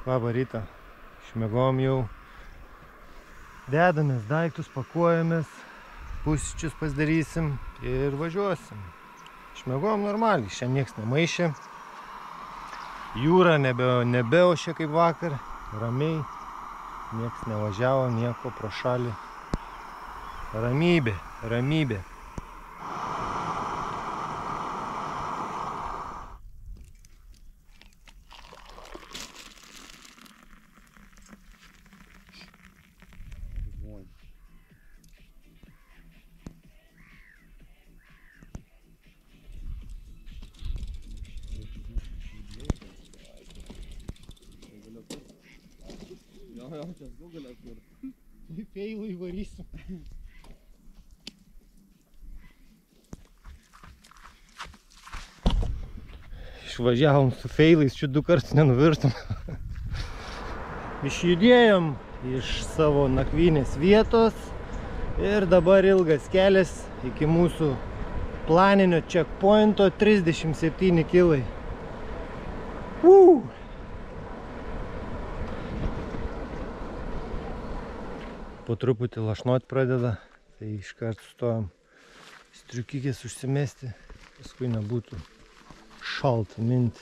Labą rytą. Išmiegom jau. Dedamės daiktus, pakuojamės, pusryčius pasidarysim ir važiuosim. Išmiegom normaliai, šiandien nieks nemaišė. Jūra nebeošė kaip vakar, ramiai. Nieks nevažiavo, nieko pro šalį. Ramybė, ramybė. Jo, čia Google kur. Į feilų įvarysiu. Išvažiavom su feilais, čia 2 kartus nenuvirtum. Išjudėjom iš savo nakvynės vietos ir dabar ilgas kelias iki mūsų planinio checkpointo 37 kilai. Po truputį lašnot pradeda, tai iškart sustojom striukikės užsimesti, paskui nebūtų šalta minti.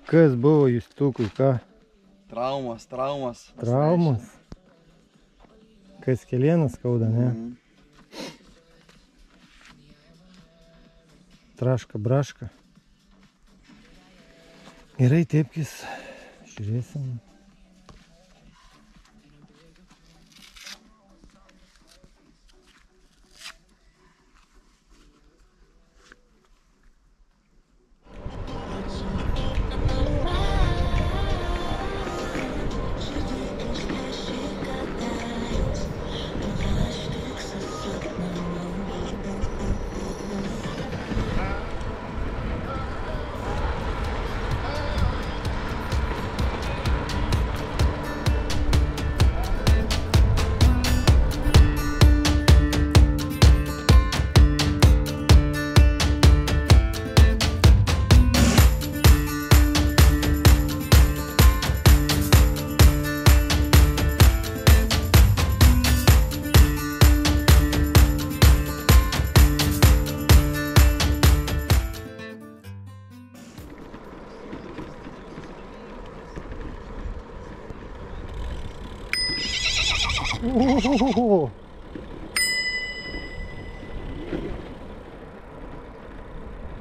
Kas buvo Justukui, ką? Traumas. Traumas? Kas kelienas skauda, ne? Traška, braška. Gerai, tepkis. Žiūrėsim.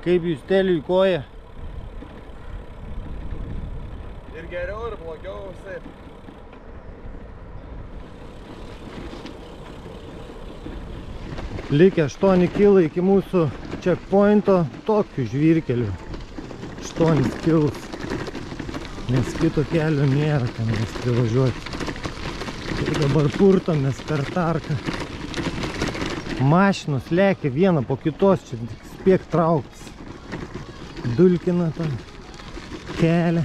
Kaip jūs teliui koja? Ir geriau, ir blogiau, visai. Likę 8 kilai iki mūsų checkpointo, tokių žvyrkelių. 8 kilus. Nes kito kelio nėra, kam mes privažiuoti. Ir dabar purtomės per tarką. Mašinos lekia vieną po kitos, čia spėk trauktis. Dulkina tą kelią.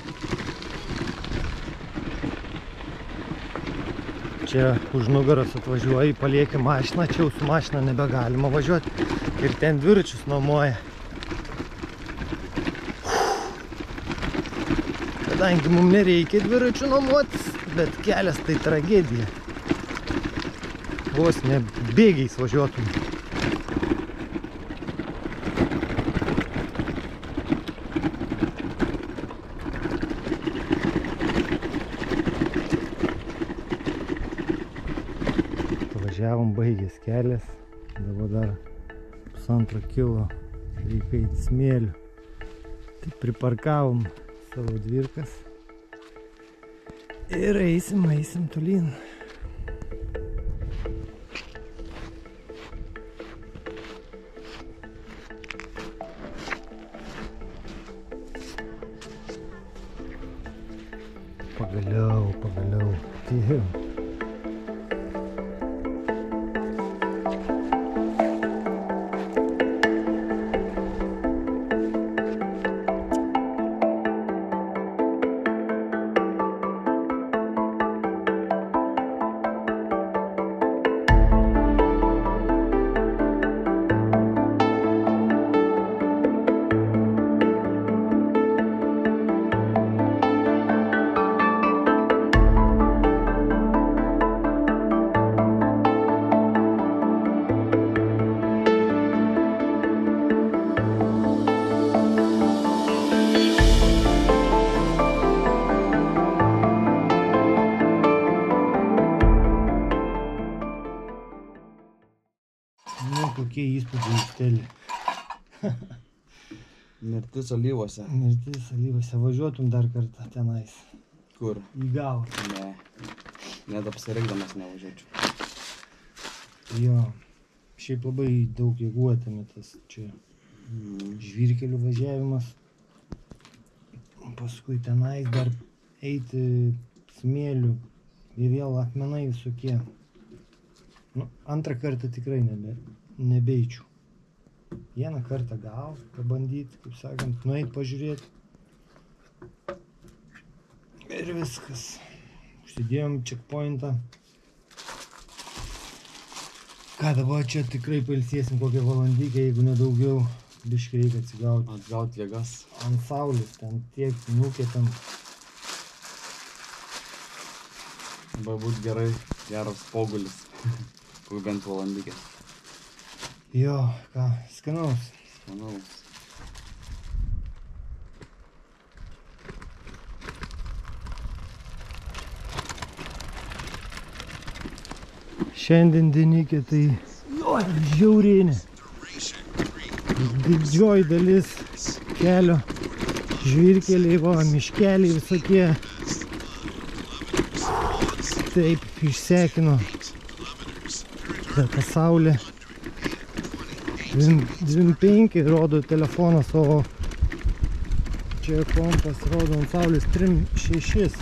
Čia už nugaros atvažiuoji, palieki mašiną, čia jau su mašina nebegalima važiuoti. Ir ten dviračius nuomoja. Kadangi mums nereikia dviračių nuomotis, bet kelias tai tragedija. Vos ne bėgiais važiuotum. Važiavom, baigės kelias. Dabar dar 1,5 kilo reikia į smėlių. Tai priparkavom savo dvirkas. Ir eisim tolyn. Pagaliau. Tėv. kokie įspūdžiai Steli? Mirtis alyvose. Mirtis alyvose. Važiuotum dar kartą tenais. Kur? Į galą. Ne. Net apsirikdamas nevažiuočiau. Jo. Šiaip labai daug jėgų atėmė tas čia žvyrkelių važiavimas. Paskui tenais dar eiti smėliu ir vėl akmenai visokie. Nu, antrą kartą tikrai nebeičiau. Vieną kartą gal pabandyti, kaip sakant, nueit pažiūrėti. Ir viskas. Užsidėjom checkpointą. Ką dabar čia tikrai pailsėsim kokią valandykę, jeigu nedaugiau. Biškai reikia atsigauti. Atgauti jėgas. Ant saulės ten tiek nukėtam. Būt gerai, geras pogulis. Kur bent valandykės. Jo, ką, skanaus. Skanaus. Šiandien dienikė tai žiaurinė. Didžioji dalis kelio, žvyrkeliai, va, miškeliai visokie. Taip išsekino. Bet ta saulė 25 rodo telefonas, o čia kompas rodo ant saulės 3.6.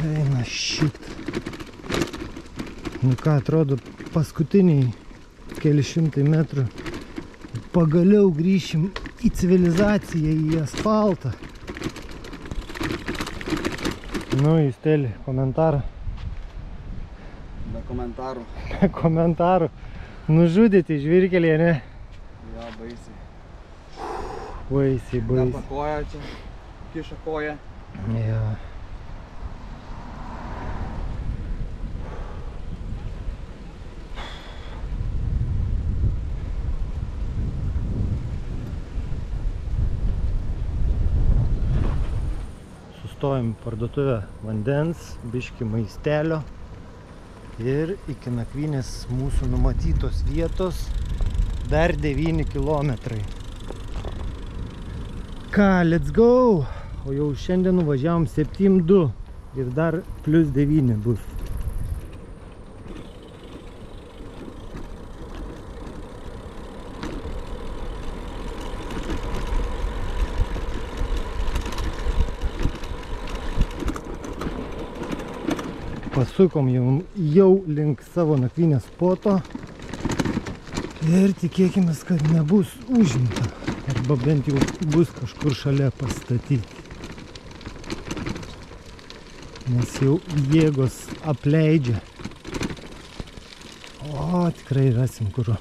Eina šit. Nu ką, atrodo paskutiniai keli šimtai metrų. Pagaliau grįšim į civilizaciją, į asfaltą. Nu, Steli, komentarą. Be komentarų. Be komentarų. Nužudyti žvyrkelėje, ne? Jo, baisiai. Baisiai. Nepa koja čia, kiša koja. Jo. Sustojom parduotuvę vandens, biški maistelio ir iki nakvynės mūsų numatytos vietos dar 9 kilometrai. Ką, let's go! O jau šiandien nuvažiavom 7.2 ir dar plus 9 bus. Pasukom jau link savo nakvynės spoto ir tikėkime, kad nebus užimta arba bent jau bus kažkur šalia pastatyti, nes jau jėgos apleidžia. O, tikrai rasim kur.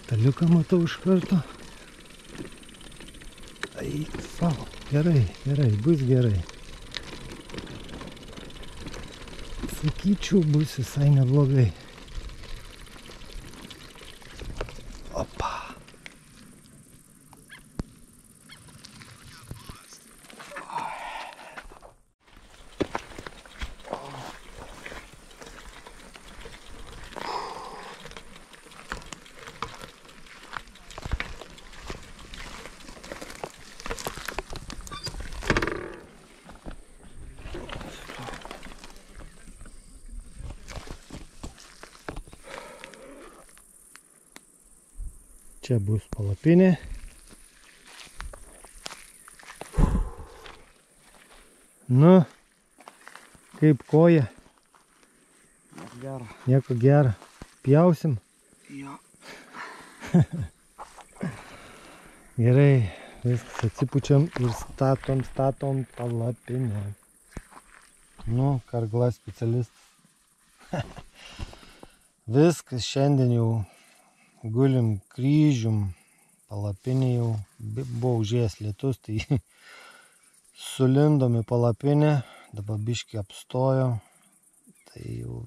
Staliuką matau iš karto. Eik savo. Gerai, bus gerai. Sakyčiau, bus visai neblogai. Opa. Čia bus palapinė. Nu, kaip koja? Nieko gero. Nieko gero. Pjausim? Jo. Gerai, viskas atsipučiam ir statom palapinę. Nu, kargla specialistas. Viskas šiandien jau gulim kryžium, palapinė jau buvo užėjęs lietus, tai sulindom į palapinę, dabar biškį apstojo, tai jau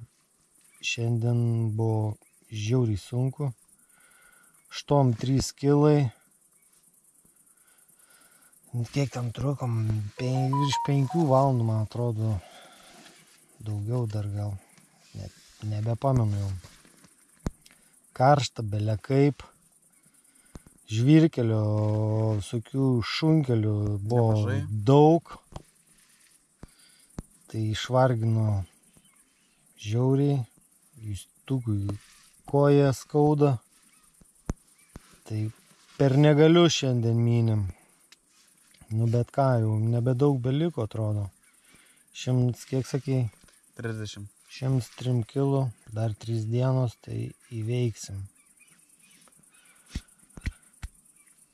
šiandien buvo žiauriai sunku. Štom 3 kilai, kiek tam trukom, virš 5 valandų, man atrodo, daugiau dar gal, nebepamenu jau. karšta, belia kaip. Žvyrkelio, visokių šunkelių buvo Nemažai. daug. Tai išvargino žiauriai. Justukui koja skauda. Tai per negaliu šiandien mynėm. Nu bet ką, jau nebedaug beliko, atrodo. Kiek sakei? 30. 103 kilų, dar 3 dienos, tai įveiksim.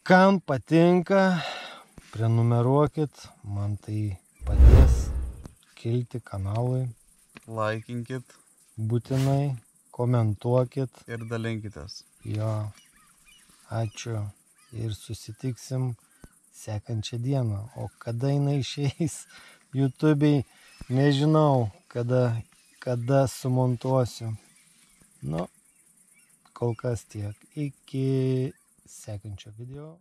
Kam patinka, prenumeruokit, man tai padės kilti kanalui. Laikinkit Būtinai, komentuokit. ir dalinkitės. Jo, ačiū ir susitiksim sekančią dieną. O kada jinai išeis YouTube'ai, nežinau, kada sumontuosiu. Nu, kol kas tiek. Iki sekančio video.